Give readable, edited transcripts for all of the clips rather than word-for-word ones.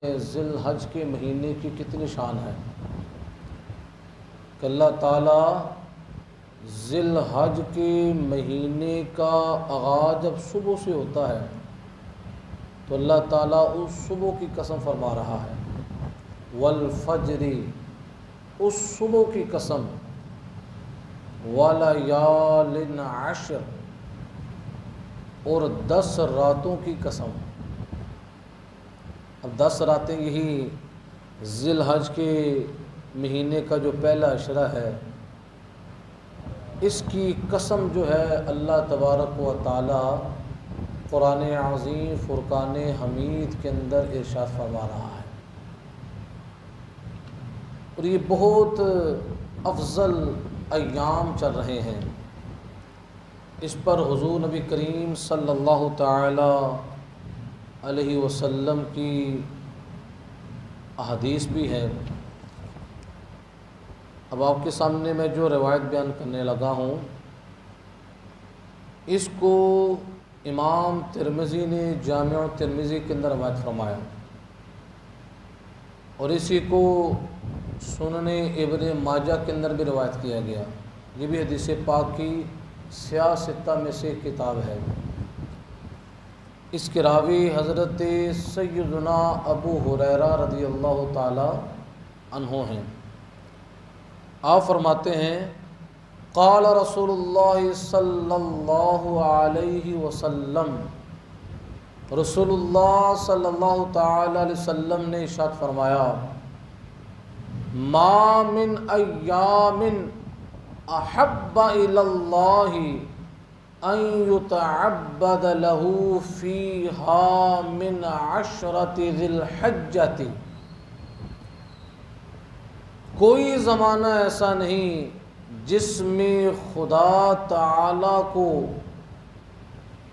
ذی الحج کے مہینے کی کتنی شان ہے کہ اللہ تعالیٰ ذی الحج کے مہینے کا آغاز جب صبح سے ہوتا ہے تو اللہ تعالیٰ اس صبح کی قسم فرما رہا ہے، والفجر، اس صبح کی قسم، ولیال عشر، اور 10 راتوں کی قسم۔ اب 10 راتیں یہی ذی الحج کے مہینے کا جو پہلا عشرہ ہے، اس کی قسم جو ہے اللہ تبارک و تعالی قرآن عظیم فرقان حمید کے اندر ارشاد فرما رہا ہے، اور یہ بہت افضل ایام چل رہے ہیں۔ اس پر حضور نبی کریم صلی اللہ تعالی علیہ وسلم کی احادیث بھی ہے۔ اب آپ کے سامنے میں جو روایت بیان کرنے لگا ہوں، اس کو امام ترمذی نے جامع ترمذی کے اندر روایت فرمایا، اور اسی کو سنن ابن ماجہ کے اندر بھی روایت کیا گیا۔ یہ بھی حدیث پاک کی سیاہ ستہ میں سے کتاب ہے۔ اس کے راوی حضرت سیدنا ابو ہریرہ رضی اللہ تعالی عنہ ہیں۔ آپ فرماتے ہیں، قال رسول اللہ صلی اللہ علیہ وسلم، رسول اللہ صلی اللہ تعالی علیہ وسلم نے ارشاد فرمایا، ما من ایام احب الی اللہ ان یتعبد له فیہا من عشرۃ ذی الحجۃ، کوئی زمانہ ایسا نہیں جس میں خدا تعالی کو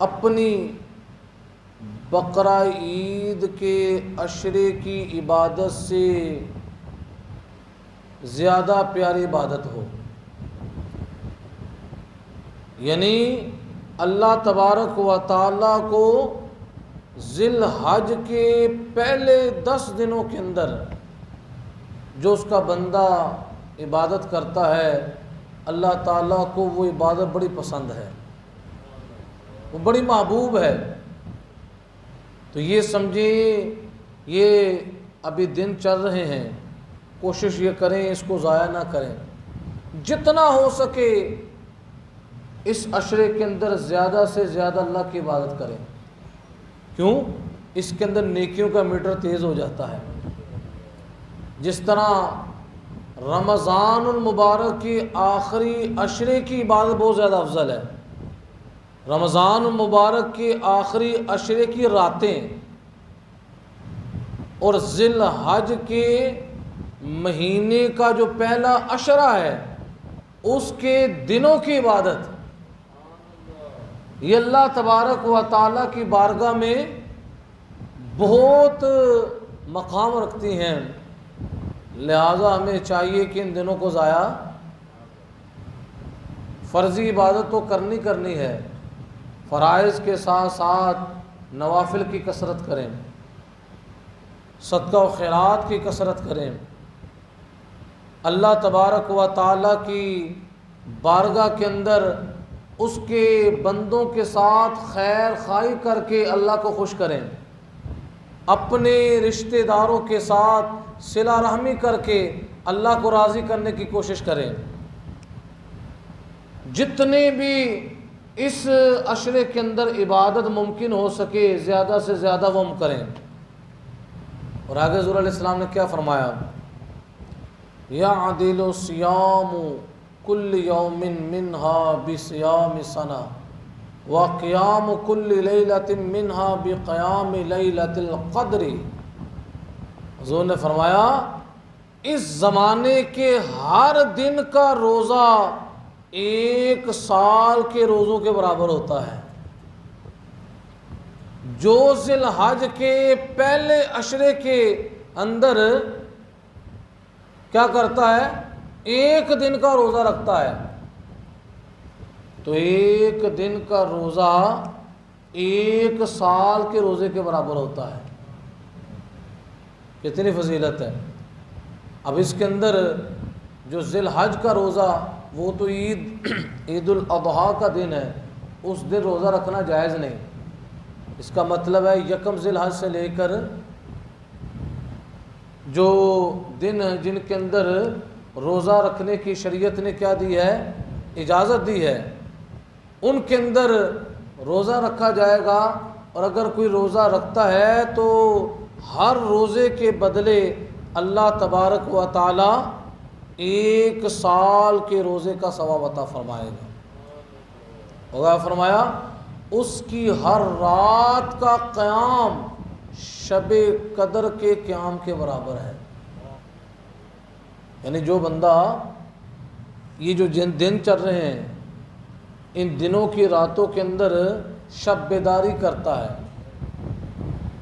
اپنی بقرہ عید کے عشرے کی عبادت سے زیادہ پیاری عبادت ہو۔ یعنی اللہ تبارک و تعالیٰ کو ذی الحج کے پہلے 10 دنوں کے اندر جو اس کا بندہ عبادت کرتا ہے، اللہ تعالیٰ کو وہ عبادت بڑی پسند ہے، وہ بڑی محبوب ہے۔ تو یہ سمجھیں، یہ ابھی دن چل رہے ہیں، کوشش یہ کریں اس کو ضائع نہ کریں، جتنا ہو سکے اس عشرے کے اندر زیادہ سے زیادہ اللہ کی عبادت کریں۔ کیوں؟ اس کے اندر نیکیوں کا میٹر تیز ہو جاتا ہے۔ جس طرح رمضان المبارک کی آخری عشرے کی عبادت بہت زیادہ افضل ہے، رمضان المبارک کے آخری عشرے کی راتیں اور ذی الحج کے مہینے کا جو پہلا عشرہ ہے اس کے دنوں کی عبادت، یہ اللہ تبارک و تعالیٰ کی بارگاہ میں بہت مقام رکھتی ہیں۔ لہذا ہمیں چاہیے کہ ان دنوں کو ضائع، فرضی عبادت تو کرنی ہے، فرائض کے ساتھ ساتھ نوافل کی کثرت کریں، صدقہ و خیرات کی کثرت کریں، اللہ تبارک و تعالیٰ کی بارگاہ کے اندر اس کے بندوں کے ساتھ خیر خواہی کر کے اللہ کو خوش کریں، اپنے رشتہ داروں کے ساتھ صلہ رحمی کر کے اللہ کو راضی کرنے کی کوشش کریں۔ جتنے بھی اس عشرے کے اندر عبادت ممکن ہو سکے زیادہ سے زیادہ وہ ہم کریں۔ اور آگے حضور علیہ السلام نے کیا فرمایا، یعدل صیام کل یوم منہا بصیام سنہ وقیام کل لیلۃ منہا بقیام لیلۃ القدر۔ حضور نے فرمایا، اس زمانے کے ہر دن کا روزہ 1 سال کے روزوں کے برابر ہوتا ہے۔ جو ذی الحج کے پہلے عشرے کے اندر کیا کرتا ہے، 1 دن کا روزہ رکھتا ہے، تو 1 دن کا روزہ 1 سال کے روزے کے برابر ہوتا ہے۔ کتنی فضیلت ہے۔ اب اس کے اندر جو ذی الحج کا روزہ، وہ تو عید الاضحیٰ کا دن ہے، اس دن روزہ رکھنا جائز نہیں۔ اس کا مطلب ہے یکم ذی الحج سے لے کر جو دن جن کے اندر روزہ رکھنے کی شریعت نے کیا دی ہے، اجازت دی ہے، ان کے اندر روزہ رکھا جائے گا۔ اور اگر کوئی روزہ رکھتا ہے تو ہر روزے کے بدلے اللہ تبارک و تعالی 1 سال کے روزے کا ثواب عطا فرمائے گا۔ خدا فرمایا اس کی ہر رات کا قیام شب قدر کے قیام کے برابر ہے۔ یعنی جو بندہ یہ جو دن چل رہے ہیں، ان دنوں کی راتوں کے اندر شب بیداری کرتا ہے،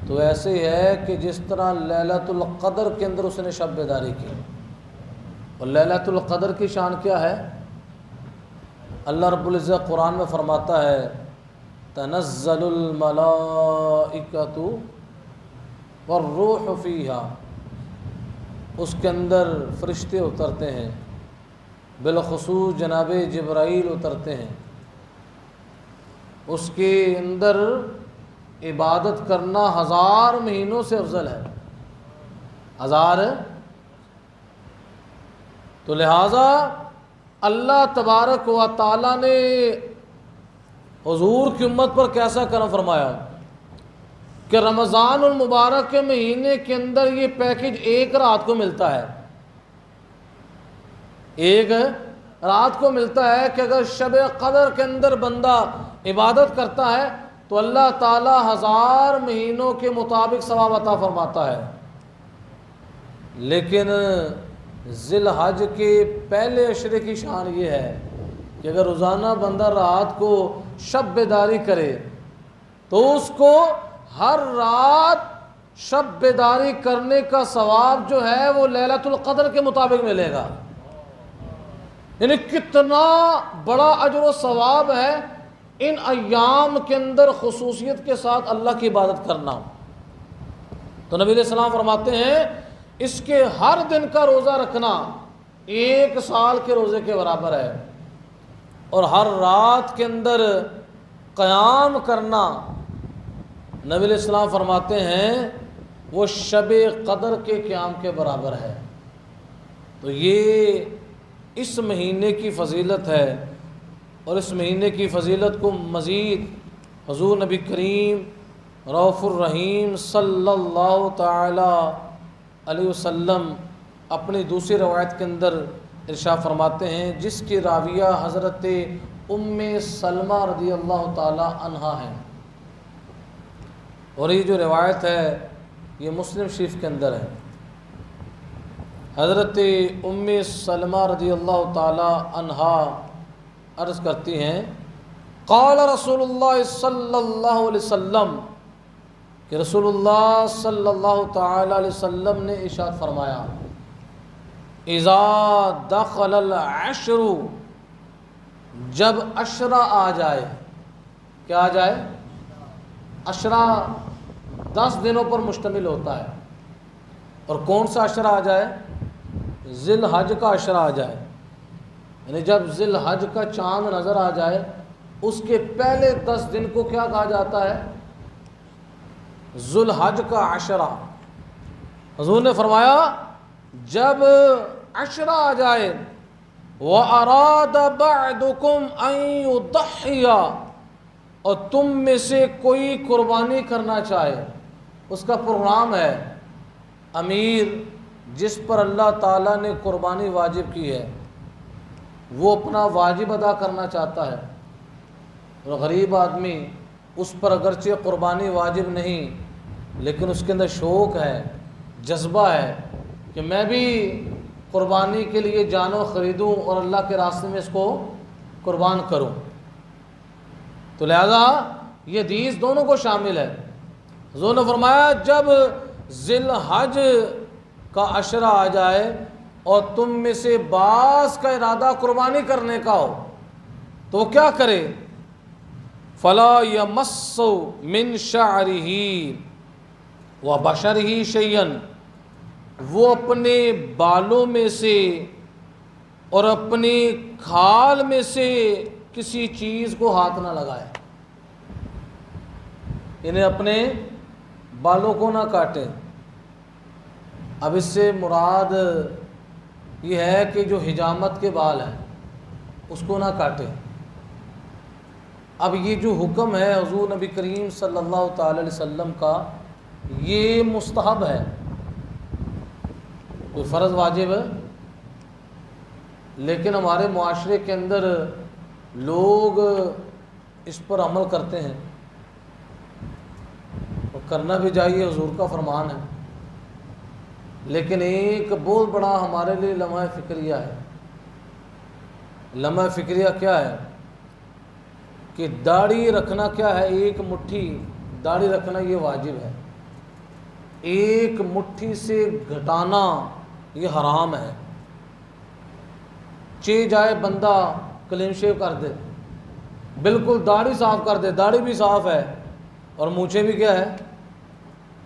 تو ایسے ہی ہے کہ جس طرح لیلۃ القدر کے اندر اس نے شب بیداری کی۔ اور لیلۃ القدر کی شان کیا ہے؟ اللہ رب العزت قرآن میں فرماتا ہے تنزل الملائکۃ والروح فیہا، اس کے اندر فرشتے اترتے ہیں، بالخصوص جناب جبرائیل اترتے ہیں۔ اس کے اندر عبادت کرنا 1000 مہینوں سے افضل ہے، 1000۔ تو لہٰذا اللہ تبارک و تعالیٰ نے حضور کی امت پر کیسا کرم فرمایا کہ رمضان المبارک کے مہینے کے اندر یہ پیکج 1 رات کو ملتا ہے، 1 رات کو ملتا ہے کہ اگر شب قدر کے اندر بندہ عبادت کرتا ہے تو اللہ تعالیٰ 1000 مہینوں کے مطابق ثواب عطا فرماتا ہے۔ لیکن ذی الحج کے پہلے عشرے کی شان یہ ہے کہ اگر روزانہ بندہ رات کو شب بیداری کرے تو اس کو ہر رات شب بیداری کرنے کا ثواب جو ہے وہ لیلۃ القدر کے مطابق ملے گا۔ یعنی کتنا بڑا اجر و ثواب ہے ان ایام کے اندر خصوصیت کے ساتھ اللہ کی عبادت کرنا۔ تو نبی علیہ السلام فرماتے ہیں اس کے ہر دن کا روزہ رکھنا 1 سال کے روزے کے برابر ہے، اور ہر رات کے اندر قیام کرنا نبی علیہ السلام فرماتے ہیں وہ شب قدر کے قیام کے برابر ہے۔ تو یہ اس مہینے کی فضیلت ہے، اور اس مہینے کی فضیلت کو مزید حضور نبی کریم رؤوف الرحیم صلی اللہ تعالی علیہ وسلم اپنی دوسری روایت کے اندر ارشاد فرماتے ہیں، جس کی راویہ حضرت ام سلمہ رضی اللہ تعالی عنہا ہیں، اور یہ جو روایت ہے یہ مسلم شریف کے اندر ہے۔ حضرت ام سلمہ رضی اللہ تعالی عنہا عرض کرتی ہیں قال رسول اللہ صلی اللہ علیہ وسلم، کہ رسول اللہ صلی اللہ تعالی علیہ وسلم نے ارشاد فرمایا اذا دخل العشر، جب عشرہ آ جائے، کیا آ جائے؟ عشرہ 10 دنوں پر مشتمل ہوتا ہے، اور کون سا عشرہ آ جائے؟ ذی الحج کا عشرہ آ جائے، یعنی جب ذی الحج کا چاند نظر آ جائے اس کے پہلے 10 دن کو کیا کہا جاتا ہے؟ ذو الحج کا عشرہ۔ حضور نے فرمایا جب عشرہ آ جائے وَأَرَادَ بَعْدُكُمْ أَن يُضَحِّيَ، اور تم میں سے کوئی قربانی کرنا چاہے، اس کا پروگرام ہے، امیر جس پر اللہ تعالیٰ نے قربانی واجب کی ہے وہ اپنا واجب ادا کرنا چاہتا ہے، اور غریب آدمی اس پر اگرچہ قربانی واجب نہیں لیکن اس کے اندر شوق ہے، جذبہ ہے کہ میں بھی قربانی کے لیے جانور خریدوں اور اللہ کے راستے میں اس کو قربان کروں۔ تو لہذا یہ حدیث دونوں کو شامل ہے۔ حضور نے فرمایا جب ذی الحج کا عشرہ آ جائے اور تم میں سے بعض کا ارادہ قربانی کرنے کا ہو تو وہ کیا کرے؟ فَلَا يَمَسُّ مِنْ شَعْرِهِ وَبَشَرِهِ شَيْئًا، وہ اپنے بالوں میں سے اور اپنی کھال میں سے کسی چیز کو ہاتھ نہ لگائے، انہیں اپنے بالوں کو نہ کاٹے۔ اب اس سے مراد یہ ہے کہ جو حجامت کے بال ہیں اس کو نہ کاٹے۔ اب یہ جو حکم ہے حضور نبی کریم صلی اللہ تعالی علیہ وسلم کا، یہ مستحب ہے، کوئی فرض واجب ہے، لیکن ہمارے معاشرے کے اندر لوگ اس پر عمل کرتے ہیں، اور کرنا بھی چاہیے، حضور کا فرمان ہے۔ لیکن ایک بہت بڑا ہمارے لیے لمحہ فکریہ ہے۔ لمحہ فکریہ کیا ہے کہ داڑھی رکھنا کیا ہے، ایک مٹھی داڑھی رکھنا یہ واجب ہے، ایک مٹھی سے گھٹانا یہ حرام ہے۔ جائے بندہ کلین شیو کر دے، بالکل داڑھی صاف کر دے، داڑھی بھی صاف ہے اور مونچھیں بھی کیا ہے،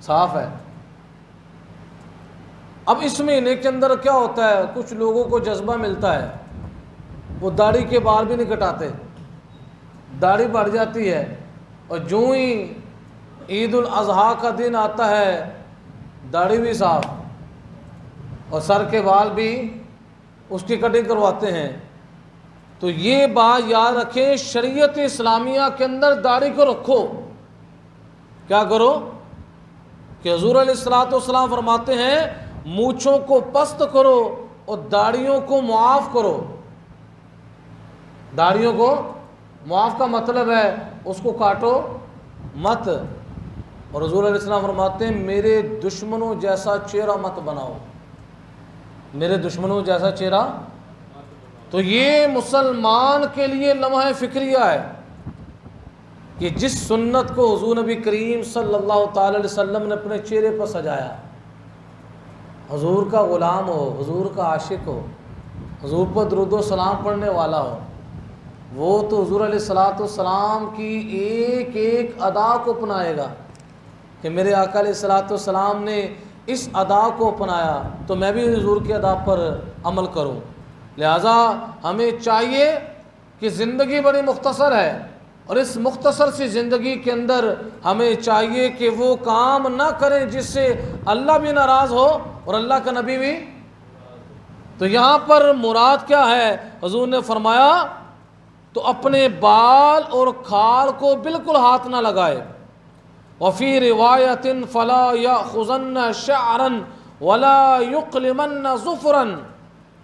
صاف ہے۔ اب اس مہینے کے اندر کیا ہوتا ہے، کچھ لوگوں کو جذبہ ملتا ہے، وہ داڑھی کے بال بھی نہیں کٹاتے، داڑھی بڑھ جاتی ہے، اور جو ہی عید الاضحیٰ کا دن آتا ہے داڑھی بھی صاف اور سر کے بال بھی اس کی کٹنگ کرواتے ہیں۔ تو یہ بات یاد رکھیں، شریعت اسلامیہ کے اندر داڑھی کو رکھو، کیا کرو کہ حضور علیہ الصلوۃ والسلام فرماتے ہیں مونچھوں کو پست کرو اور داڑھیوں کو معاف کرو۔ داڑھیوں کو معاف کا مطلب ہے اس کو کاٹو مت، اور حضور علیہ السلام فرماتے ہیں میرے دشمنوں جیسا چہرہ مت بناؤ، میرے دشمنوں جیسا چہرہ۔ تو یہ مسلمان کے لیے لمحہ فکریہ ہے کہ جس سنت کو حضور نبی کریم صلی اللہ تعالی علیہ وسلم نے اپنے چہرے پر سجایا، حضور کا غلام ہو، حضور کا عاشق ہو، حضور پر درود و سلام پڑھنے والا ہو، وہ تو حضور علیہ الصلوۃ والسلام کی ایک ایک ادا کو اپنائے گا کہ میرے آقا علیہ الصلوۃ والسلام نے اس ادا کو اپنایا تو میں بھی حضور کی ادا پر عمل کروں۔ لہٰذا ہمیں چاہیے کہ زندگی بڑی مختصر ہے، اور اس مختصر سی زندگی کے اندر ہمیں چاہیے کہ وہ کام نہ کریں جس سے اللہ بھی ناراض ہو اور اللہ کا نبی بھی۔ تو یہاں پر مراد کیا ہے، حضور نے فرمایا تو اپنے بال اور کھال کو بالکل ہاتھ نہ لگائے۔ وفی روایت فلا یاخذن شعرا ولا یقلمن ظفرا،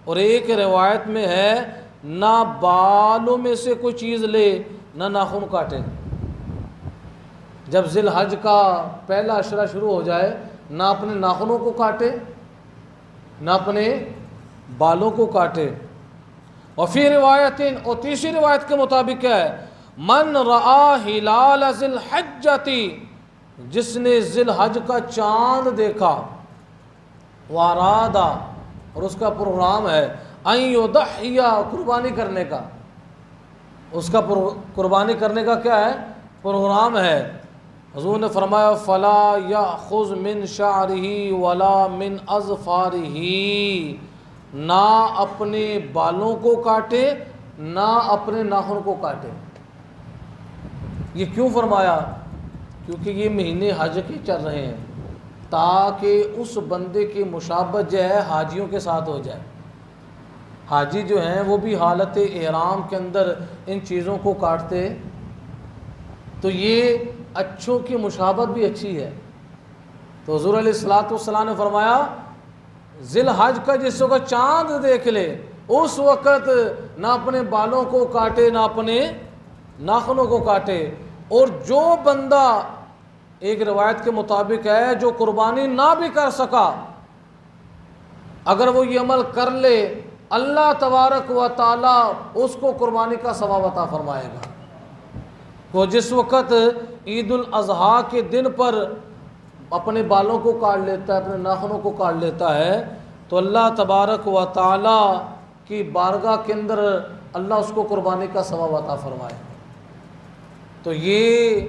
اور ایک روایت میں ہے نہ بالوں میں سے کوئی چیز لے نہ ناخن کاٹے۔ جب ذی الحج کا پہلا عشرہ شروع ہو جائے نہ اپنے ناخنوں کو کاٹے نہ اپنے بالوں کو کاٹے۔ وفی روایت، اور تیسری روایت کے مطابق کیا ہے، من رآ ہلال ذی الحجۃ، جس نے ذی الحج کا چاند دیکھا، وارادہ، اور اس کا پروگرام ہے، ان یضحی، قربانی کرنے کا، اس کا قربانی کرنے کا کیا ہے، پروگرام ہے۔ حضور نے فرمایا فلا یاخذ من شعرہ ولا من اظفارہ، نہ اپنے بالوں کو کاٹے نہ اپنے ناخن کو کاٹے۔ یہ کیوں فرمایا؟ کیونکہ یہ مہینے حج کے چل رہے ہیں، تاکہ اس بندے کی مشابہت جو ہے حاجیوں کے ساتھ ہو جائے۔ حاجی جو ہیں وہ بھی حالت احرام کے اندر ان چیزوں کو کاٹتے، تو یہ اچھوں کی مشابہت بھی اچھی ہے۔ تو حضور علیہ الصلوۃ والسلام نے فرمایا ذی الحج کا جس وقت چاند دیکھ لے اس وقت نہ اپنے بالوں کو کاٹے نہ اپنے ناخنوں کو کاٹے، اور جو بندہ، ایک روایت کے مطابق ہے، جو قربانی نہ بھی کر سکا، اگر وہ یہ عمل کر لے اللہ تبارک و تعالی اس کو قربانی کا ثواب عطا فرمائے گا۔ وہ جس وقت عید الاضحیٰ کے دن پر اپنے بالوں کو کاٹ لیتا ہے، اپنے ناخنوں کو کاٹ لیتا ہے، تو اللہ تبارک و تعالی کی بارگاہ کے اندر اللہ اس کو قربانی کا ثواب عطا فرمائے۔ تو یہ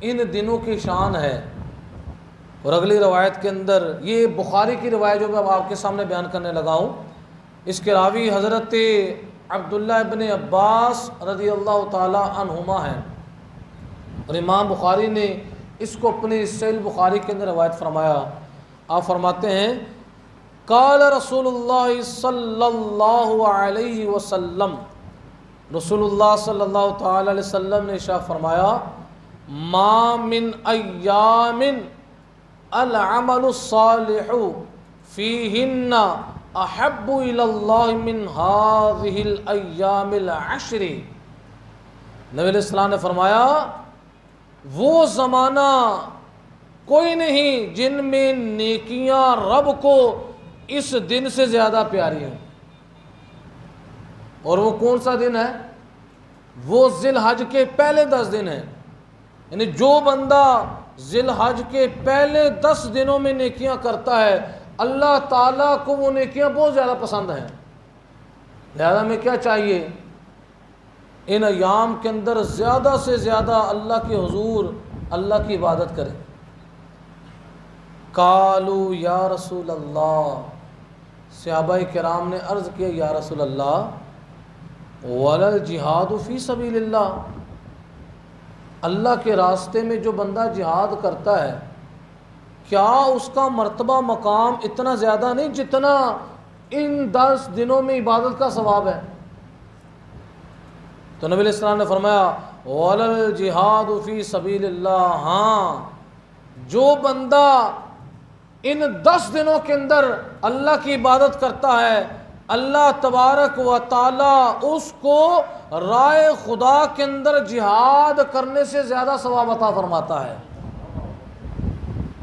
ان دنوں کی شان ہے اور اگلی روایت کے اندر، یہ بخاری کی روایت جو میں اب آپ کے سامنے بیان کرنے لگا ہوں، اس کے راوی حضرت عبداللہ ابن عباس رضی اللہ تعالی عنہما ہیں، اور امام بخاری نے اس کو اپنی صحیح بخاری کے اندر روایت فرمایا۔ آپ فرماتے ہیں قال رسول اللہ صلی اللہ علیہ وسلم، رسول اللہ صلی اللہ تعالی علیہ وسلم نے ارشاد فرمایا ما من ایام العمل الصالح فیہن احب الی اللہ من هذه الایام العشر۔ نبی علیہ السلام نے فرمایا وہ زمانہ کوئی نہیں جن میں نیکیاں رب کو اس دن سے زیادہ پیاری ہیں۔ اور وہ کون سا دن ہے؟ وہ ذی الحج کے پہلے 10 دن ہیں، یعنی جو بندہ ذی الحج کے پہلے 10 دنوں میں نیکیاں کرتا ہے اللہ تعالیٰ کو وہ نیکیاں بہت زیادہ پسند ہیں۔ لہذا ہمیں کیا چاہیے؟ ان ایام کے اندر زیادہ سے زیادہ اللہ کے حضور اللہ کی عبادت کریں۔ قالوا یا رسول اللہ، صحابہ کرام نے عرض کیا یا رسول اللہ ولا الجہاد فی سبیل اللہ، اللہ کے راستے میں جو بندہ جہاد کرتا ہے کیا اس کا مرتبہ مقام اتنا زیادہ نہیں جتنا ان 10 دنوں میں عبادت کا ثواب ہے؟ تو نبی علیہ السلام نے فرمایا ولا الجہاد فی سبیل اللہ، ہاں جو بندہ ان 10 دنوں کے اندر اللہ کی عبادت کرتا ہے اللہ تبارک و تعالی اس کو راہ خدا کے اندر جہاد کرنے سے زیادہ ثواب عطا فرماتا ہے۔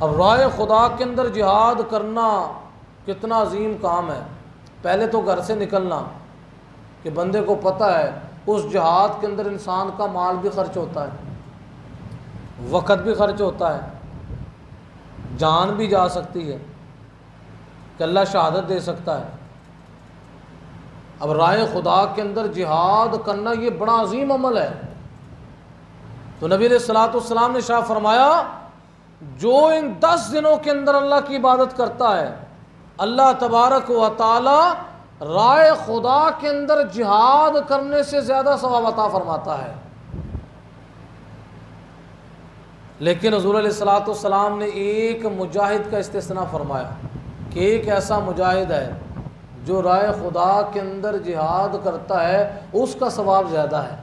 اب راہ خدا کے اندر جہاد کرنا کتنا عظیم کام ہے۔ پہلے تو گھر سے نکلنا، کہ بندے کو پتہ ہے اس جہاد کے اندر انسان کا مال بھی خرچ ہوتا ہے، وقت بھی خرچ ہوتا ہے، جان بھی جا سکتی ہے کہ اللہ شہادت دے سکتا ہے۔ اب راہ خدا کے اندر جہاد کرنا یہ بڑا عظیم عمل ہے۔ تو نبی علیہ الصلوۃ والسلام نے ارشاد فرمایا جو ان 10 دنوں کے اندر اللہ کی عبادت کرتا ہے اللہ تبارک و تعالی راہ خدا کے اندر جہاد کرنے سے زیادہ ثواب عطا فرماتا ہے۔ لیکن حضور علیہ الصلوۃ والسلام نے ایک مجاہد کا استثناء فرمایا کہ ایک ایسا مجاہد ہے جو راہ خدا کے اندر جہاد کرتا ہے اس کا ثواب زیادہ ہے۔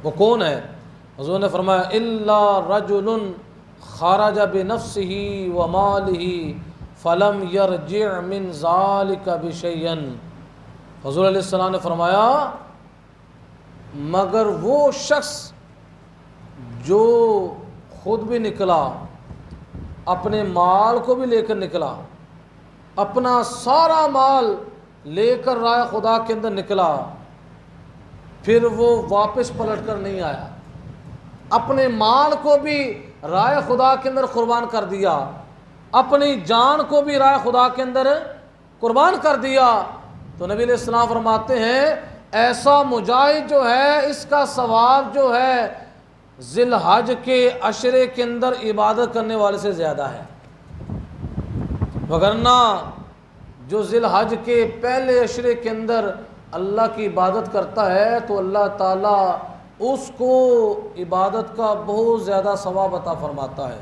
وہ کون ہے؟ حضور نے فرمایا الا رجل خرج بنفسه وماله فلم يرجع من ذلك بشيء۔ حضور علیہ السلام نے فرمایا مگر وہ شخص جو خود بھی نکلا، اپنے مال کو بھی لے کر نکلا، اپنا سارا مال لے کر راہ خدا کے اندر نکلا، پھر وہ واپس پلٹ کر نہیں آیا، اپنے مال کو بھی راہ خدا کے اندر قربان کر دیا، اپنی جان کو بھی راہ خدا کے اندر قربان کر دیا، تو نبی علیہ السلام فرماتے ہیں ایسا مجاہد جو ہے اس کا ثواب جو ہے ذی الحج کے عشرے کے اندر عبادت کرنے والے سے زیادہ ہے۔ وگرنہ جو ذی الحج کے پہلے عشرے کے اندر اللہ کی عبادت کرتا ہے تو اللہ تعالیٰ اس کو عبادت کا بہت زیادہ ثواب عطا فرماتا ہے،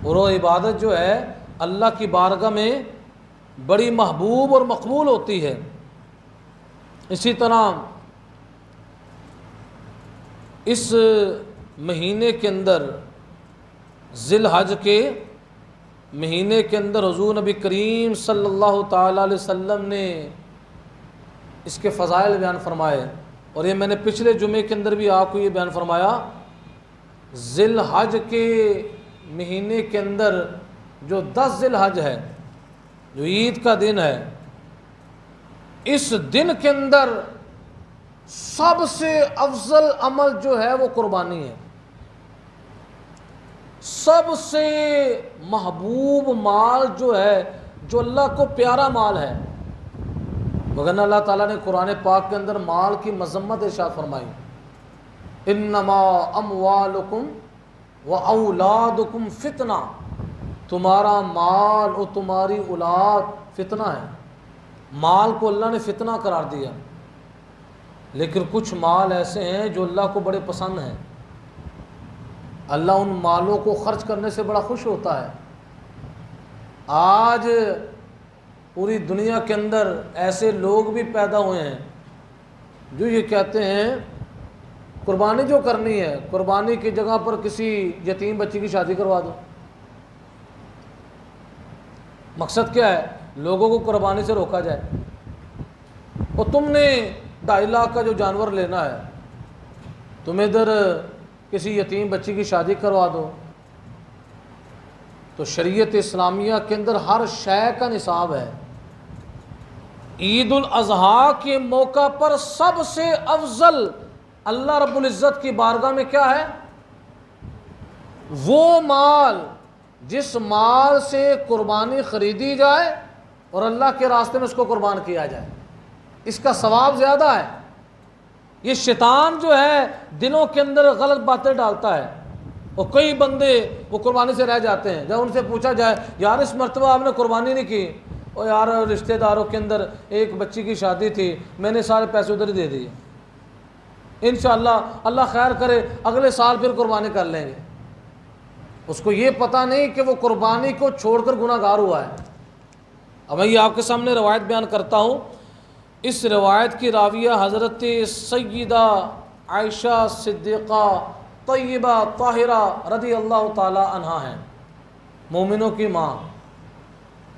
اور وہ عبادت جو ہے اللہ کی بارگاہ میں بڑی محبوب اور مقبول ہوتی ہے۔ اسی طرح اس مہینے کے اندر ذی الحج کے مہینے کے اندر حضور نبی کریم صلی اللہ تعالیٰ علیہ وسلم نے اس کے فضائل بیان فرمائے، اور یہ میں نے پچھلے جمعے کے اندر بھی آپ کو یہ بیان فرمایا ذی الحج کے مہینے کے اندر جو 10 ذی الحج ہے جو عید کا دن ہے، اس دن کے اندر سب سے افضل عمل جو ہے وہ قربانی ہے، سب سے محبوب مال جو ہے جو اللہ کو پیارا مال ہے۔ وگرنہ اللہ تعالیٰ نے قرآن پاک کے اندر مال کی مذمت ارشاد فرمائی انما اموالکم وَأَوْلَادُكُمْ فتنہ، تمہارا مال اور تمہاری اولاد فتنہ ہے۔ مال کو اللہ نے فتنہ قرار دیا، لیکن کچھ مال ایسے ہیں جو اللہ کو بڑے پسند ہیں، اللہ ان مالوں کو خرچ کرنے سے بڑا خوش ہوتا ہے۔ آج پوری دنیا کے اندر ایسے لوگ بھی پیدا ہوئے ہیں جو یہ کہتے ہیں قربانی جو کرنی ہے، قربانی کی جگہ پر کسی یتیم بچی کی شادی کروا دو۔ مقصد کیا ہے؟ لوگوں کو قربانی سے روکا جائے۔ اور تم نے 2.5 لاکھ کا جو جانور لینا ہے، تم ادھر کسی یتیم بچی کی شادی کروا دو۔ تو شریعت اسلامیہ کے اندر ہر شے کا نصاب ہے۔ عید الاضحیٰ کے موقع پر سب سے افضل اللہ رب العزت کی بارگاہ میں کیا ہے؟ وہ مال جس مال سے قربانی خریدی جائے اور اللہ کے راستے میں اس کو قربان کیا جائے، اس کا ثواب زیادہ ہے۔ یہ شیطان جو ہے دلوں کے اندر غلط باتیں ڈالتا ہے، اور کئی بندے وہ قربانی سے رہ جاتے ہیں۔ جب ان سے پوچھا جائے یار اس مرتبہ آپ نے قربانی نہیں کی، اور یار رشتہ داروں کے اندر ایک بچی کی شادی تھی، میں نے سارے پیسے ادھر ہی دے دیے، انشاءاللہ اللہ خیر کرے اگلے سال پھر قربانی کر لیں گے۔ اس کو یہ پتہ نہیں کہ وہ قربانی کو چھوڑ کر گناہ گار ہوا ہے۔ اب میں یہ آپ کے سامنے روایت بیان کرتا ہوں۔ اس روایت کی راویہ حضرت سیدہ عائشہ صدیقہ طیبہ طاہرہ رضی اللہ تعالی عنہا ہیں، مومنوں کی ماں۔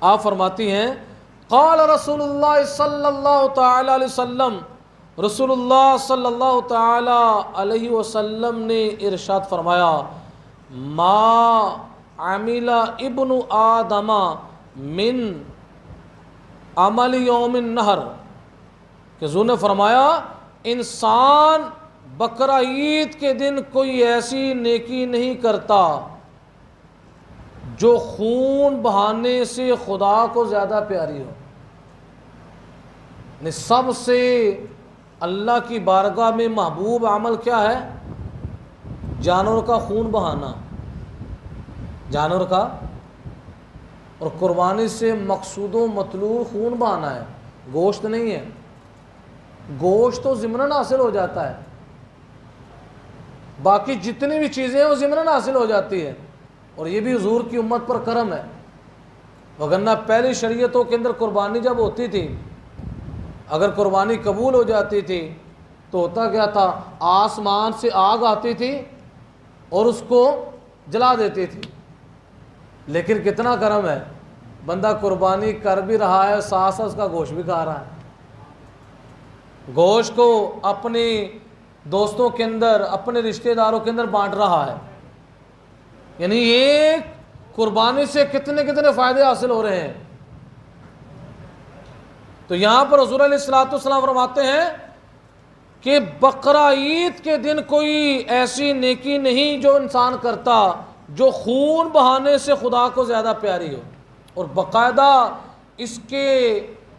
آپ فرماتی ہیں قال رسول اللہ صلی اللہ تعالی علیہ وسلم، رسول اللہ صلی اللہ تعالی علیہ وسلم نے ارشاد فرمایا، ما عمل ابن آدم من عمل یوم النہر، کہ حضور نے فرمایا انسان بقرہ عید کے دن کوئی ایسی نیکی نہیں کرتا جو خون بہانے سے خدا کو زیادہ پیاری ہو۔ یعنی سب سے اللہ کی بارگاہ میں محبوب عمل کیا ہے؟ جانور کا خون بہانا، جانور کا۔ اور قربانی سے مقصود و مطلوب خون بہانا ہے، گوشت نہیں ہے۔ گوشت تو ضمناً حاصل ہو جاتا ہے، باقی جتنی بھی چیزیں ہیں وہ ضمناً حاصل ہو جاتی ہے، اور یہ بھی حضور کی امت پر کرم ہے۔ وگرنہ پہلی شریعتوں کے اندر قربانی جب ہوتی تھی، اگر قربانی قبول ہو جاتی تھی تو ہوتا کیا تھا؟ آسمان سے آگ آتی تھی اور اس کو جلا دیتی تھی۔ لیکن کتنا کرم ہے، بندہ قربانی کر بھی رہا ہے، ساتھ ساتھ اس کا گوشت بھی کھا رہا ہے، گوشت کو اپنی دوستوں کے اندر، اپنے رشتہ داروں کے اندر بانٹ رہا ہے۔ یعنی ایک قربانی سے کتنے کتنے فائدے حاصل ہو رہے ہیں۔ تو یہاں پر حضور علیہ الصلوۃ والسلام فرماتے ہیں کہ بقرہ عید کے دن کوئی ایسی نیکی نہیں جو انسان کرتا جو خون بہانے سے خدا کو زیادہ پیاری ہو، اور باقاعدہ اس کے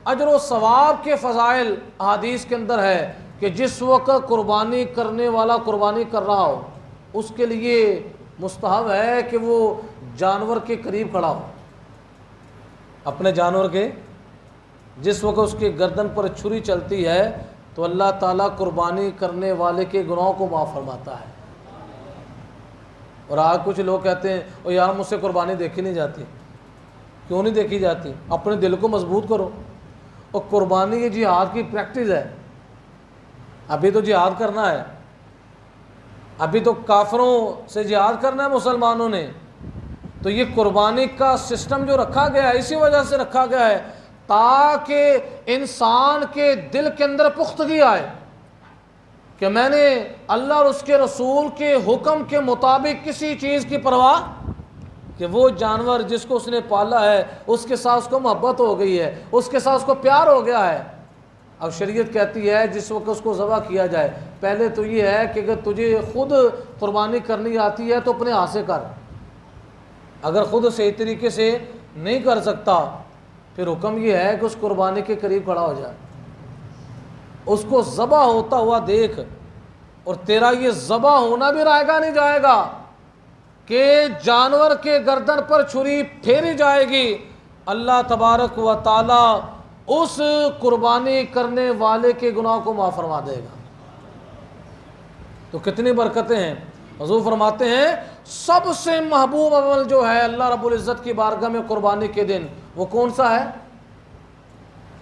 اجر و ثواب کے فضائل احادیث کے اندر ہے کہ جس وقت قربانی کرنے والا قربانی کر رہا ہو اس کے لیے مستحب ہے کہ وہ جانور کے قریب کھڑا ہو، اپنے جانور کے۔ جس وقت اس کے گردن پر چھری چلتی ہے تو اللہ تعالیٰ قربانی کرنے والے کے گناہوں کو معاف فرماتا ہے۔ اور آج کچھ لوگ کہتے ہیں او یار مجھ سے قربانی دیکھی نہیں جاتی۔ کیوں نہیں دیکھی جاتی؟ اپنے دل کو مضبوط کرو۔ اور قربانی یہ جہاد کی پریکٹس ہے، ابھی تو جہاد کرنا ہے، ابھی تو کافروں سے جہاد کرنا ہے مسلمانوں نے۔ تو یہ قربانی کا سسٹم جو رکھا گیا ہے اسی وجہ سے رکھا گیا ہے تاکہ انسان کے دل کے اندر پختگی آئے کہ میں نے اللہ اور اس کے رسول کے حکم کے مطابق کسی چیز کی پرواہ، کہ وہ جانور جس کو اس نے پالا ہے اس کے ساتھ اس کو محبت ہو گئی ہے، اس کے ساتھ اس کو پیار ہو گیا ہے۔ اب شریعت کہتی ہے جس وقت اس کو ذبح کیا جائے، پہلے تو یہ ہے کہ اگر تجھے خود قربانی کرنی آتی ہے تو اپنے ہاتھ سے کر، اگر خود صحیح طریقے سے نہیں کر سکتا پھر حکم یہ ہے کہ اس قربانی کے قریب کھڑا ہو جائے، اس کو ذبح ہوتا ہوا دیکھ، اور تیرا یہ ذبح ہونا بھی رائے گا نہیں جائے گا، کہ جانور کے گردن پر چھری پھیری جائے گی، اللہ تبارک و تعالی اس قربانی کرنے والے کے گناہ کو معاف فرما دے گا۔ تو کتنی برکتیں ہیں۔ حضور فرماتے ہیں سب سے محبوب عمل جو ہے اللہ رب العزت کی بارگاہ میں قربانی کے دن، وہ کون سا ہے؟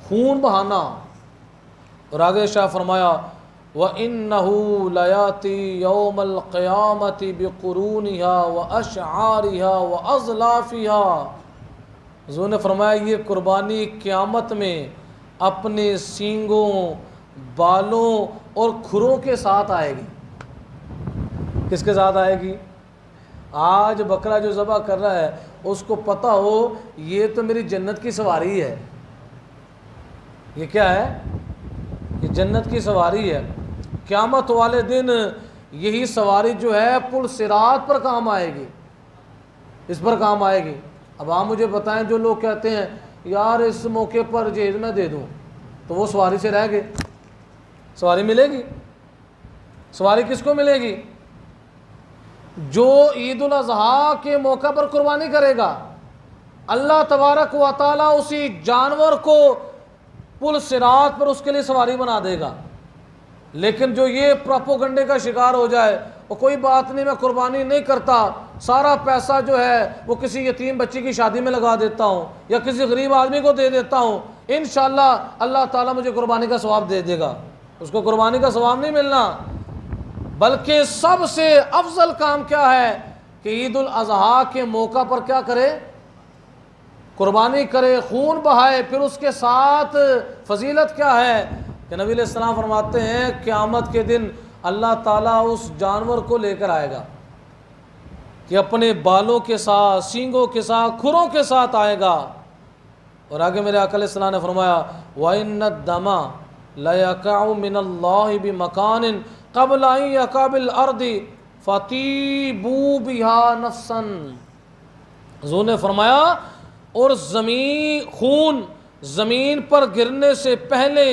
خون بہانا۔ اور آگے شاہ فرمایا وَإِنَّهُ لَيَأْتِي يَوْمَ الْقِيَامَةِ بِقُرُونِهَا وَأَشْعَارِهَا وَأَظْلَافِهَا۔ حضور نے فرمایا یہ قربانی قیامت میں اپنے سینگوں، بالوں اور کھروں کے ساتھ آئے گی۔ کس کے ساتھ آئے گی؟ آج بکرا جو ذبح کر رہا ہے اس کو پتہ ہو یہ تو میری جنت کی سواری ہے۔ یہ کیا ہے؟ یہ جنت کی سواری ہے۔ قیامت والے دن یہی سواری جو ہے پل صراط پر کام آئے گی، اس پر کام آئے گی۔ اب آپ مجھے بتائیں جو لوگ کہتے ہیں یار اس موقع پر جہیز میں دے دوں، تو وہ سواری سے رہ گئے۔ سواری ملے گی؟ سواری کس کو ملے گی؟ جو عید الاضحیٰ کے موقع پر قربانی کرے گا، اللہ تبارک و تعالیٰ اسی جانور کو پل صراط پر اس کے لیے سواری بنا دے گا۔ لیکن جو یہ پروپوگنڈے کا شکار ہو جائے وہ کوئی بات نہیں میں قربانی نہیں کرتا، سارا پیسہ جو ہے وہ کسی یتیم بچی کی شادی میں لگا دیتا ہوں یا کسی غریب آدمی کو دے دیتا ہوں، انشاءاللہ اللہ تعالیٰ مجھے قربانی کا ثواب دے دے گا، اس کو قربانی کا ثواب نہیں ملنا۔ بلکہ سب سے افضل کام کیا ہے کہ عید الاضحیٰ کے موقع پر کیا کرے؟ قربانی کرے، خون بہائے۔ پھر اس کے ساتھ فضیلت کیا ہے کہ نبی علیہ السلام فرماتے ہیں قیامت کے دن اللہ تعالیٰ اس جانور کو لے کر آئے گا کہ اپنے بالوں کے ساتھ، سینگوں کے ساتھ، کھروں کے ساتھ آئے گا۔ اور آگے میرے آقا علیہ السلام نے فرمایا وَإِنَّ الدَّمَ لَيَقَعُ مِنَ اللَّهِ بِمَكَانٍ قَبْلَ أَن يَقَعَ بِالْأَرْضِ فَطِيبُوا بِهَا نَفْسًا۔ حضور نے فرمایا اور خون زمین پر گرنے سے پہلے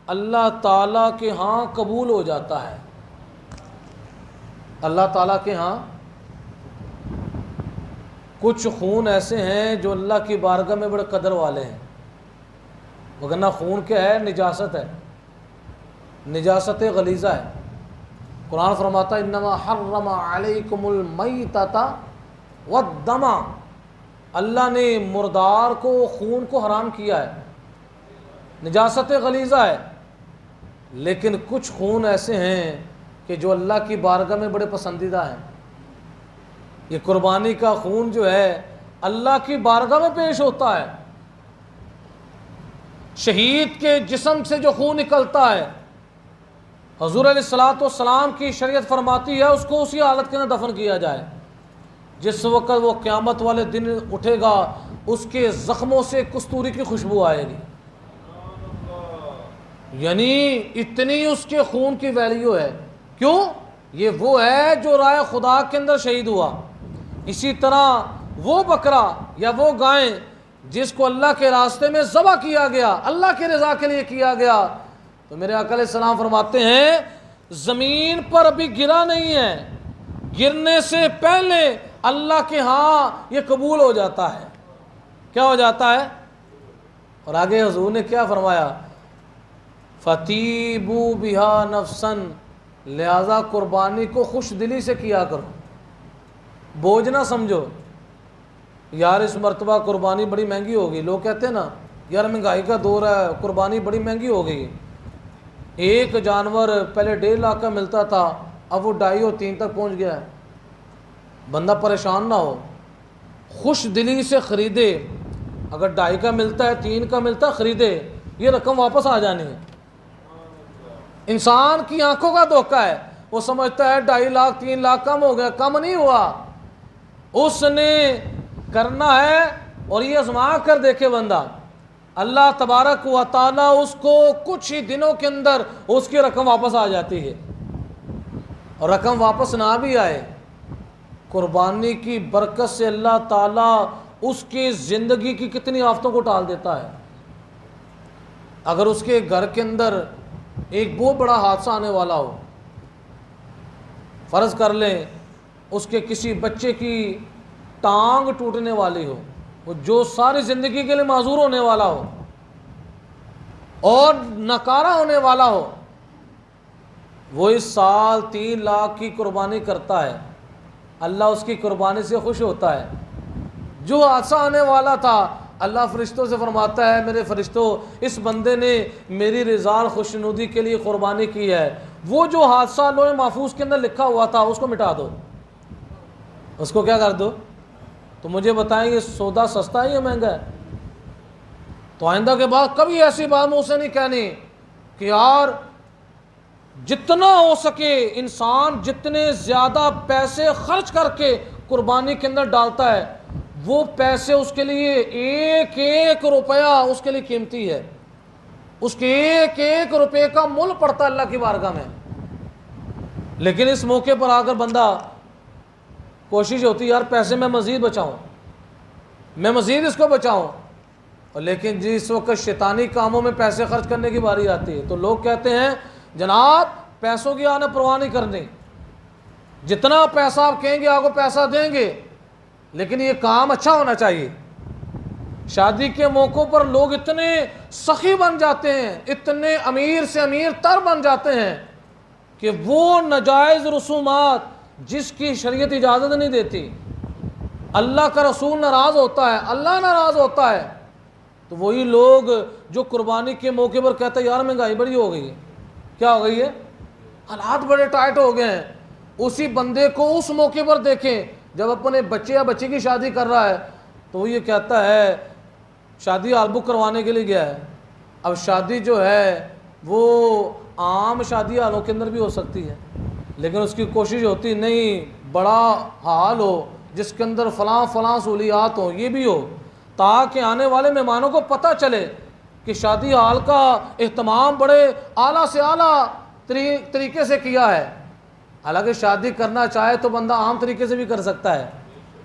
اللہ تعالیٰ کے ہاں قبول ہو جاتا ہے۔ اللہ تعالیٰ کے ہاں کچھ خون ایسے ہیں جو اللہ کی بارگاہ میں بڑے قدر والے ہیں، وگرنہ خون کیا ہے؟ نجاست ہے، نجاست غلیظہ ہے۔ قرآن فرماتا ہے انما حرم علیکم المیتۃ والدم، اللہ نے مردار کو، خون کو حرام کیا ہے، نجاست غلیظہ ہے۔ لیکن کچھ خون ایسے ہیں کہ جو اللہ کی بارگاہ میں بڑے پسندیدہ ہیں۔ یہ قربانی کا خون جو ہے اللہ کی بارگاہ میں پیش ہوتا ہے۔ شہید کے جسم سے جو خون نکلتا ہے حضور علیہ الصلوۃ والسلام کی شریعت فرماتی ہے اس کو اسی حالت کے اندر دفن کیا جائے۔ جس وقت وہ قیامت والے دن اٹھے گا اس کے زخموں سے کستوری کی خوشبو آئے گی، یعنی اتنی اس کے خون کی ویلیو ہے۔ کیوں؟ یہ وہ ہے جو راہ خدا کے اندر شہید ہوا۔ اسی طرح وہ بکرا یا وہ گائے جس کو اللہ کے راستے میں ذبح کیا گیا، اللہ کی رضا کے لیے کیا گیا، تو میرے آقا علیہ السلام فرماتے ہیں زمین پر ابھی گرا نہیں ہے، گرنے سے پہلے اللہ کے ہاں یہ قبول ہو جاتا ہے۔ کیا ہو جاتا ہے؟ اور آگے حضور نے کیا فرمایا؟ فَطِيبُوا بِهَا نَفْسًا، لہذا قربانی کو خوش دلی سے کیا کرو، بوجھ نہ سمجھو یار اس مرتبہ قربانی بڑی مہنگی ہوگی۔ لوگ کہتے ہیں نا یار مہنگائی کا دور ہے، قربانی بڑی مہنگی ہو گئی، ایک جانور پہلے 1.5 لاکھ کا ملتا تھا اب وہ 2.5 اور 3 تک پہنچ گیا ہے۔ بندہ پریشان نہ ہو، خوش دلی سے خریدے، اگر 2.5 کا ملتا ہے 3 کا ملتا ہے خریدے، یہ رقم واپس آ جانی ہے۔ انسان کی آنکھوں کا دھوکہ ہے، وہ سمجھتا ہے 2.5 لاکھ 3 لاکھ کم ہو گیا، کم نہیں ہوا، اس نے کرنا ہے اور یہ آزما کر دیکھے بندہ، اللہ تبارک و تعالیٰ اس کو کچھ ہی دنوں کے اندر اس کی رقم واپس آ جاتی ہے۔ اور رقم واپس نہ بھی آئے، قربانی کی برکت سے اللہ تعالیٰ اس کی زندگی کی کتنی آفتوں کو ٹال دیتا ہے۔ اگر اس کے گھر کے اندر ایک بہت بڑا حادثہ آنے والا ہو، فرض کر لیں اس کے کسی بچے کی ٹانگ ٹوٹنے والی ہو، وہ جو ساری زندگی کے لیے معذور ہونے والا ہو اور نکارہ ہونے والا ہو، وہ اس سال 3 لاکھ کی قربانی کرتا ہے، اللہ اس کی قربانی سے خوش ہوتا ہے۔ جو حادثہ آنے والا تھا، اللہ فرشتوں سے فرماتا ہے میرے فرشتوں، اس بندے نے میری رضا خوشنودی کے لیے قربانی کی ہے، وہ جو حادثہ لوح محفوظ کے اندر لکھا ہوا تھا اس کو مٹا دو، اس کو کیا کر دو۔ تو مجھے بتائیں یہ سودا سستا ہے یا مہنگا ہے؟ تو آئندہ کے بعد کبھی ایسی بات منہ سے نہیں کہنی کہ یار جتنا ہو سکے انسان جتنے زیادہ پیسے خرچ کر کے قربانی کے اندر ڈالتا ہے، وہ پیسے اس کے لیے ایک ایک روپیہ اس کے لیے قیمتی ہے، اس کے ایک ایک روپے کا مول پڑتا ہے اللہ کی بارگاہ میں۔ لیکن اس موقع پر آ کر بندہ کوشش ہوتی ہے یار پیسے میں مزید بچاؤں، میں مزید اس کو بچاؤں، اور لیکن جس وقت شیطانی کاموں میں پیسے خرچ کرنے کی باری آتی ہے تو لوگ کہتے ہیں جناب پیسوں کی آنے پرواہ نہیں کرنی، جتنا پیسہ آپ کہیں گے آپ کو پیسہ دیں گے، لیکن یہ کام اچھا ہونا چاہیے۔ شادی کے موقعوں پر لوگ اتنے سخی بن جاتے ہیں، اتنے امیر سے امیر تر بن جاتے ہیں کہ وہ ناجائز رسومات جس کی شریعت اجازت نہیں دیتی، اللہ کا رسول ناراض ہوتا ہے، اللہ ناراض ہوتا ہے، تو وہی لوگ جو قربانی کے موقع پر کہتے ہیں یار مہنگائی بڑی ہو گئی ہے، کیا ہو گئی ہے، حالات بڑے ٹائٹ ہو گئے ہیں، اسی بندے کو اس موقع پر دیکھیں جب اپنے بچے یا بچی کی شادی کر رہا ہے تو وہ یہ کہتا ہے شادی ہال بک کروانے کے لیے گیا ہے۔ اب شادی جو ہے وہ عام شادی ہالوں کے اندر بھی ہو سکتی ہے، لیکن اس کی کوشش ہوتی نہیں بڑا ہال ہو جس کے اندر فلاں فلاں سہولیات ہوں، یہ بھی ہو تاکہ آنے والے مہمانوں کو پتہ چلے کہ شادی ہال کا اہتمام بڑے اعلیٰ سے اعلیٰ طریقے سے کیا ہے۔ حالانکہ شادی کرنا چاہے تو بندہ عام طریقے سے بھی کر سکتا ہے،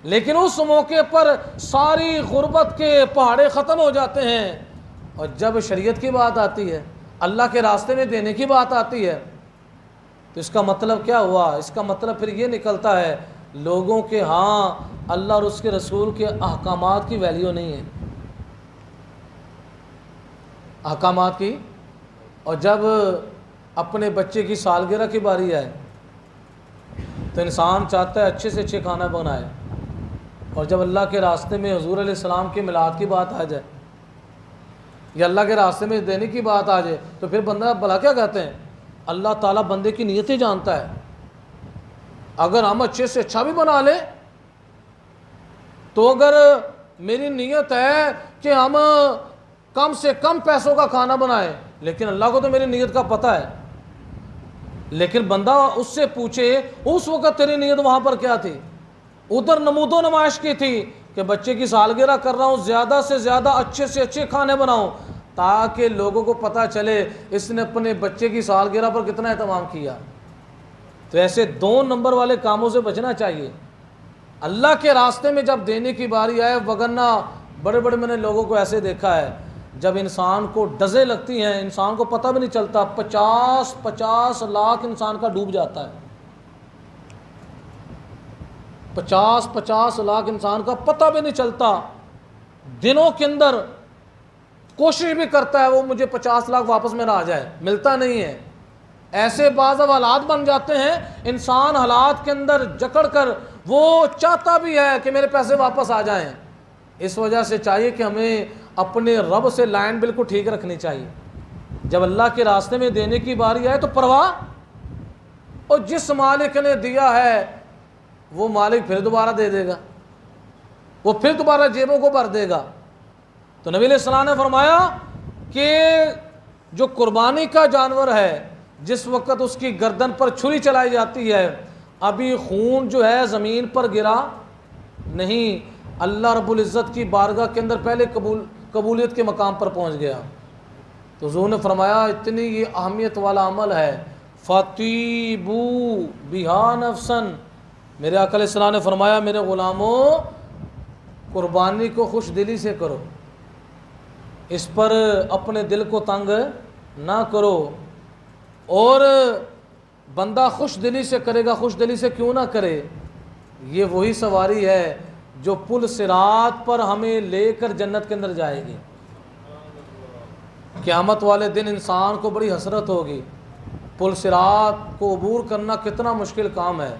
لیکن اس موقع پر ساری غربت کے پہاڑے ختم ہو جاتے ہیں، اور جب شریعت کی بات آتی ہے، اللہ کے راستے میں دینے کی بات آتی ہے، تو اس کا مطلب کیا ہوا؟ اس کا مطلب پھر یہ نکلتا ہے لوگوں کے ہاں اللہ اور اس کے رسول کے احکامات کی ویلیو نہیں ہے، احکامات کی۔ اور جب اپنے بچے کی سالگرہ کی باری آئے تو انسان چاہتا ہے اچھے سے اچھے کھانا بنائے، اور جب اللہ کے راستے میں حضور علیہ السلام کے میلاد کی بات آ جائے یا اللہ کے راستے میں دینے کی بات آ جائے تو پھر بندہ بھلا کیا کہتے ہیں؟ اللہ تعالیٰ بندے کی نیتیں جانتا ہے، اگر ہم اچھے سے اچھا بھی بنا لیں تو اگر میری نیت ہے کہ ہم کم سے کم پیسوں کا کھانا بنائیں، لیکن اللہ کو تو میری نیت کا پتہ ہے، لیکن بندہ اس سے پوچھے اس وقت تیری نیت وہاں پر کیا تھی؟ ادھر نمود و نمائش کی تھی کہ بچے کی سالگرہ کر رہا ہوں، زیادہ سے زیادہ اچھے سے اچھے کھانے بناؤں تاکہ لوگوں کو پتہ چلے اس نے اپنے بچے کی سالگرہ پر کتنا اہتمام کیا۔ تو ایسے 2 نمبر والے کاموں سے بچنا چاہیے اللہ کے راستے میں جب دینے کی باری آئے، وگرنہ بڑے بڑے میں نے لوگوں کو ایسے دیکھا ہے جب انسان کو ڈزیں لگتی ہیں انسان کو پتہ بھی نہیں چلتا، 50 لاکھ انسان کا ڈوب جاتا ہے، 50 لاکھ انسان کا پتہ بھی نہیں چلتا، دنوں کے اندر کوشش بھی کرتا ہے وہ مجھے 50 لاکھ واپس میرا آ جائے، ملتا نہیں ہے۔ ایسے بعض حالات بن جاتے ہیں انسان حالات کے اندر جکڑ کر وہ چاہتا بھی ہے کہ میرے پیسے واپس آ جائیں۔ اس وجہ سے چاہیے کہ ہمیں اپنے رب سے لائن بالکل ٹھیک رکھنی چاہیے، جب اللہ کے راستے میں دینے کی باری آئے تو پرواہ، اور جس مالک نے دیا ہے وہ مالک پھر دوبارہ دے دے گا، وہ پھر دوبارہ جیبوں کو بھر دے گا۔ تو نبی علیہ السلام نے فرمایا کہ جو قربانی کا جانور ہے جس وقت اس کی گردن پر چھری چلائی جاتی ہے ابھی خون جو ہے زمین پر گرا نہیں، اللہ رب العزت کی بارگاہ کے اندر پہلے قبولیت کے مقام پر پہنچ گیا۔ تو حضور نے فرمایا اتنی یہ اہمیت والا عمل ہے، فَطِيبُوا بِهَا نَفْسًا، میرے آقا علیہ السلام نے فرمایا میرے غلاموں قربانی کو خوش دلی سے کرو، اس پر اپنے دل کو تنگ نہ کرو، اور بندہ خوش دلی سے کرے گا، خوش دلی سے کیوں نہ کرے، یہ وہی سواری ہے جو پل صراط پر ہمیں لے کر جنت کے اندر جائے گی۔ قیامت والے دن انسان کو بڑی حسرت ہوگی، پل صراط کو عبور کرنا کتنا مشکل کام ہے،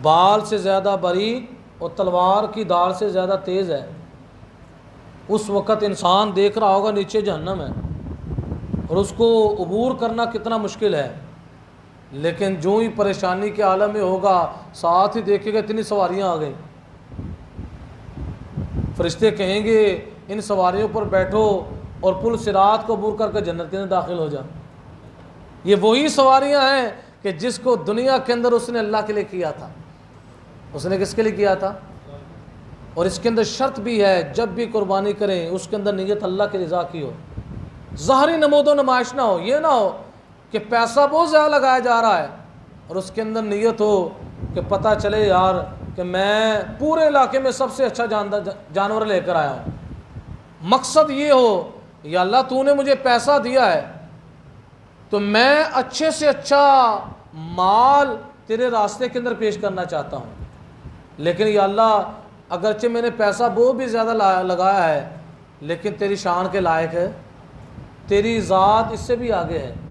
بال سے زیادہ باریک اور تلوار کی دھار سے زیادہ تیز ہے۔ اس وقت انسان دیکھ رہا ہوگا نیچے جہنم ہے اور اس کو عبور کرنا کتنا مشکل ہے، لیکن جو ہی پریشانی کے عالم میں ہوگا ساتھ ہی دیکھے گا اتنی سواریاں آ گئیں، فرشتے کہیں گے ان سواریوں پر بیٹھو اور پل صراط کو عبور کر کے جنت میں داخل ہو جا۔ یہ وہی سواریاں ہیں کہ جس کو دنیا کے اندر اس نے اللہ کے لیے کیا تھا۔ اس نے کس کے لیے کیا تھا؟ اور اس کے اندر شرط بھی ہے، جب بھی قربانی کریں اس کے اندر نیت اللہ کی رضا کی ہو، ظاہری نمود و نمائش نہ ہو۔ یہ نہ ہو کہ پیسہ بہت زیادہ لگایا جا رہا ہے اور اس کے اندر نیت ہو کہ پتہ چلے یار کہ میں پورے علاقے میں سب سے اچھا جانور لے کر آیا ہوں۔ مقصد یہ ہو یا اللہ تو نے مجھے پیسہ دیا ہے تو میں اچھے سے اچھا مال تیرے راستے کے اندر پیش کرنا چاہتا ہوں، لیکن یا اللہ اگرچہ میں نے پیسہ بہت بھی زیادہ لگایا ہے لیکن تیری شان کے لائق ہے، تیری ذات اس سے بھی آگے ہے۔